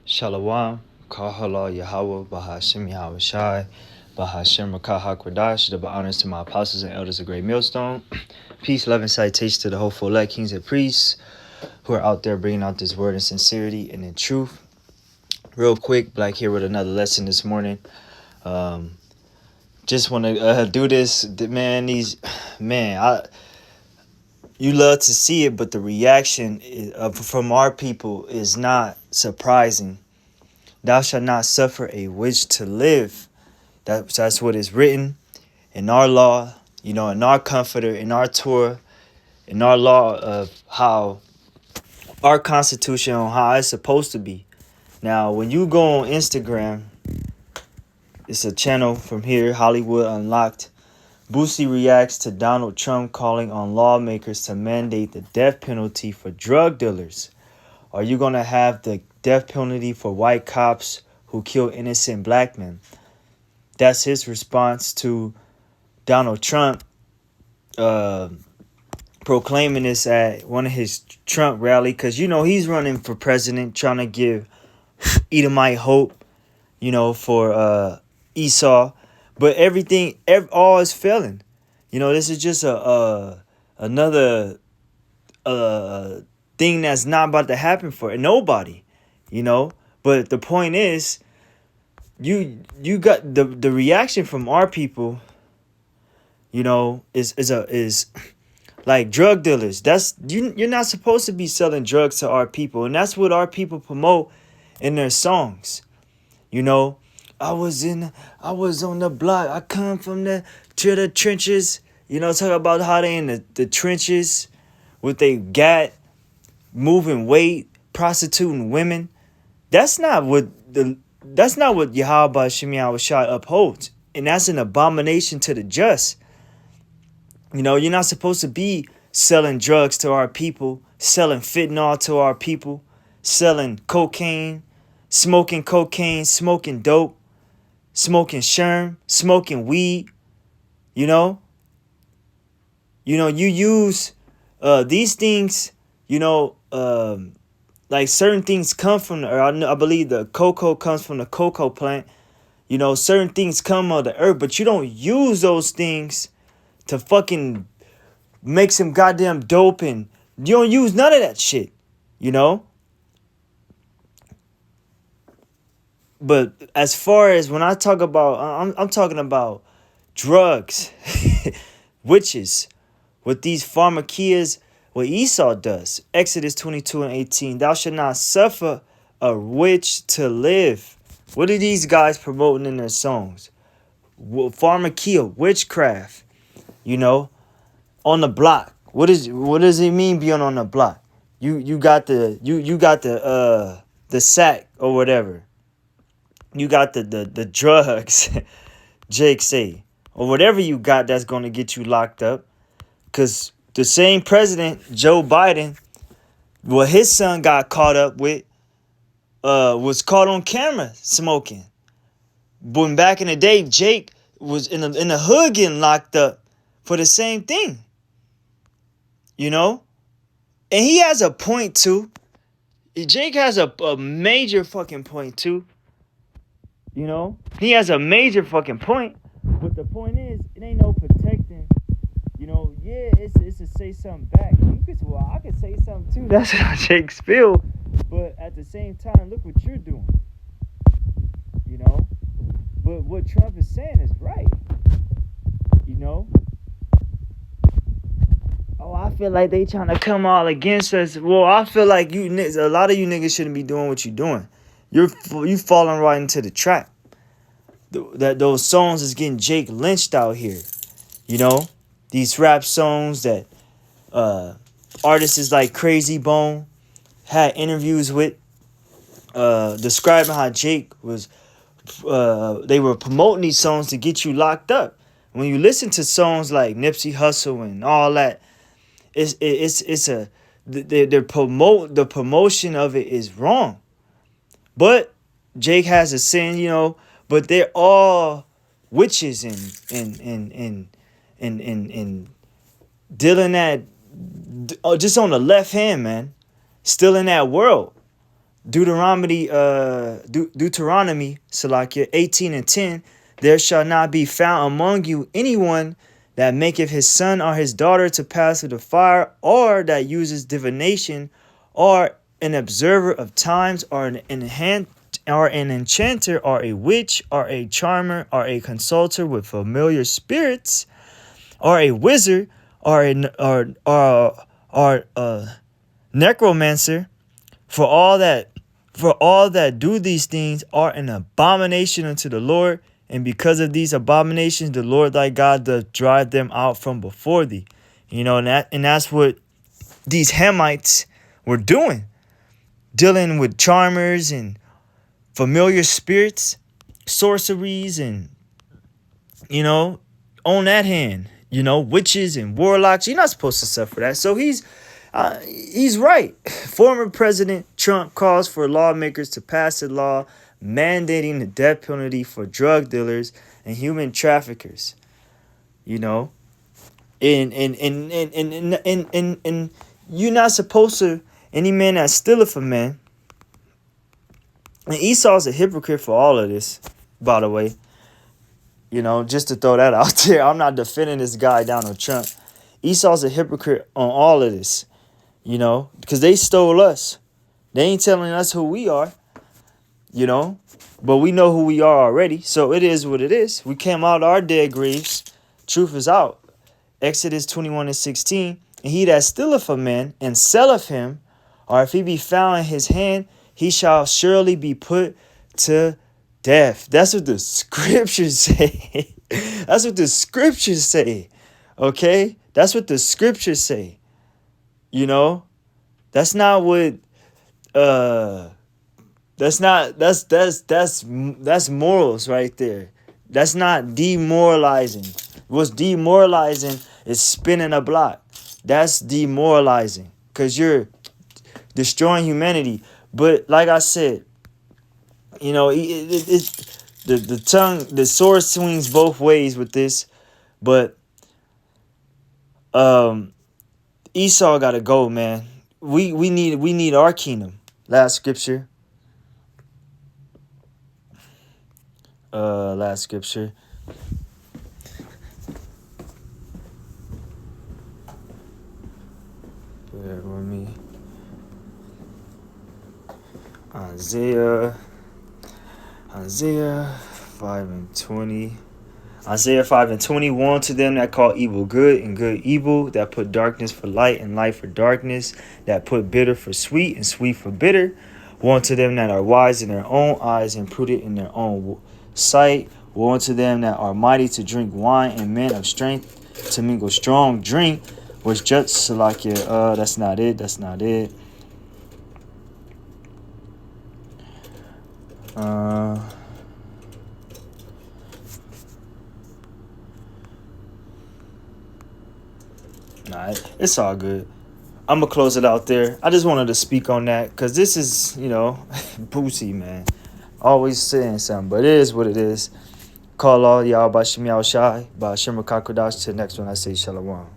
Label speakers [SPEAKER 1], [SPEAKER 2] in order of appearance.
[SPEAKER 1] Shalom, Kahala Yahweh, Bahashim Yahweh Shai, Bahashim Rakah Hakwadash, double honors to my apostles and elders of Great Millstone. Peace, love, and citation to the hopeful elect kings and priests who are out there bringing out this word in sincerity and in truth. Real quick, Black here with another lesson this morning. Just want to do this, man. You love to see it, but the reaction from our people is not surprising. Thou shalt not suffer a witch to live. That's what is written in our law, in our comforter, in our Torah, in our law of how our constitution, on how it's supposed to be. Now, when you go on Instagram, it's a channel from here, Hollywood Unlocked. Boosie reacts to Donald Trump calling on lawmakers to mandate the death penalty for drug dealers. Are you going to have the death penalty for white cops who kill innocent black men? That's his response to Donald Trump proclaiming this at one of his Trump rally, because he's running for president, trying to give Edomite hope, for Esau, but all is failing. This is just another thing that's not about to happen for nobody, But the point is, you got the reaction from our people, is like drug dealers. You're not supposed to be selling drugs to our people, and that's what our people promote in their songs. I was on the block. I come from the trenches. Talk about how they in the trenches with they gat, moving weight, prostituting women. That's not what Yahweh Shemiah Shai upholds. And that's an abomination to the just. You're not supposed to be selling drugs to our people, selling fentanyl to our people, selling cocaine, smoking dope, smoking sherm, smoking weed. You use these things, like certain things come from, I believe the cocoa comes from the cocoa plant. Certain things come on the earth, but you don't use those things to fucking make some goddamn dope, and you don't use none of that shit, But as far as when I talk about, I'm talking about drugs, witches, what these pharmakias, what Esau does. Exodus 22:18, thou shalt not suffer a witch to live. What are these guys promoting in their songs? Pharmakia, witchcraft, on the block. What does it mean being on the block? You got the sack or whatever. You got the drugs, Jake say, or whatever you got that's gonna get you locked up. Cause the same president, Joe Biden, what his son got caught up with, was caught on camera smoking. When back in the day, Jake was in the hood getting locked up for the same thing. And he has a point too. Jake has a major fucking point too. He has a major fucking point. But the point is, it ain't no protecting. Yeah, it's to say something back. I could say something too. That's how Jake's feel. But at the same time, look what you're doing. But what Trump is saying is right. Oh, I feel like they trying to come all against us. Well, I feel like a lot of you niggas shouldn't be doing what you're doing. You falling right into the trap. Those songs is getting Jake lynched out here. These rap songs that artists like Crazy Bone had interviews with, describing how Jake was. They were promoting these songs to get you locked up. When you listen to songs like Nipsey Hussle and all that, the promotion of it is wrong. But Jake has a sin, but they're all witches and dealing at just on the left hand, man, still in that world. Deuteronomy, Salakia 18:10, there shall not be found among you anyone that maketh his son or his daughter to pass through the fire, or that uses divination, or an observer of times, or an enchanter, or a witch, or a charmer, or a consulter with familiar spirits, or a wizard, or a necromancer. For all that do these things are an abomination unto the Lord, and because of these abominations, the Lord thy God doth drive them out from before thee. And that's what these Hamites were doing, dealing with charmers and familiar spirits, sorceries, and on that hand, witches and warlocks. You're not supposed to suffer that. So he's right. Former President Trump calls for lawmakers to pass a law mandating the death penalty for drug dealers and human traffickers. And you're not supposed to. Any man that stealeth a man. And Esau's a hypocrite for all of this, by the way. Just to throw that out there. I'm not defending this guy, Donald Trump. Esau's a hypocrite on all of this. Because they stole us. They ain't telling us who we are, but we know who we are already. So it is what it is. We came out of our dead graves. Truth is out. Exodus 21:16. And he that stealeth a man and selleth him, or if he be found in his hand, he shall surely be put to death. That's what the scriptures say. That's what the scriptures say. Okay? That's what the scriptures say. That's not what that's morals right there. That's not demoralizing. What's demoralizing is spinning a block. That's demoralizing because you're destroying humanity. But like I said, the sword swings both ways with this, but Esau gotta go, man. We need our kingdom. Last scripture. Last scripture. Bear with me. Isaiah 5:20. Isaiah 5:20. Woe unto them that call evil good and good evil, that put darkness for light and light for darkness, that put bitter for sweet and sweet for bitter. Woe unto them that are wise in their own eyes and prudent in their own sight. Woe unto them that are mighty to drink wine and men of strength to mingle strong drink. Was just like that's not it. That's not it. Nah, it's all good. I'm gonna close it out there. I just wanted to speak on that because this is, Boosie, man. Always saying something, but it is what it is. Call all y'all by Shem Yahweh Shai, by Shem Kakodash. To the next one, I say Shalom.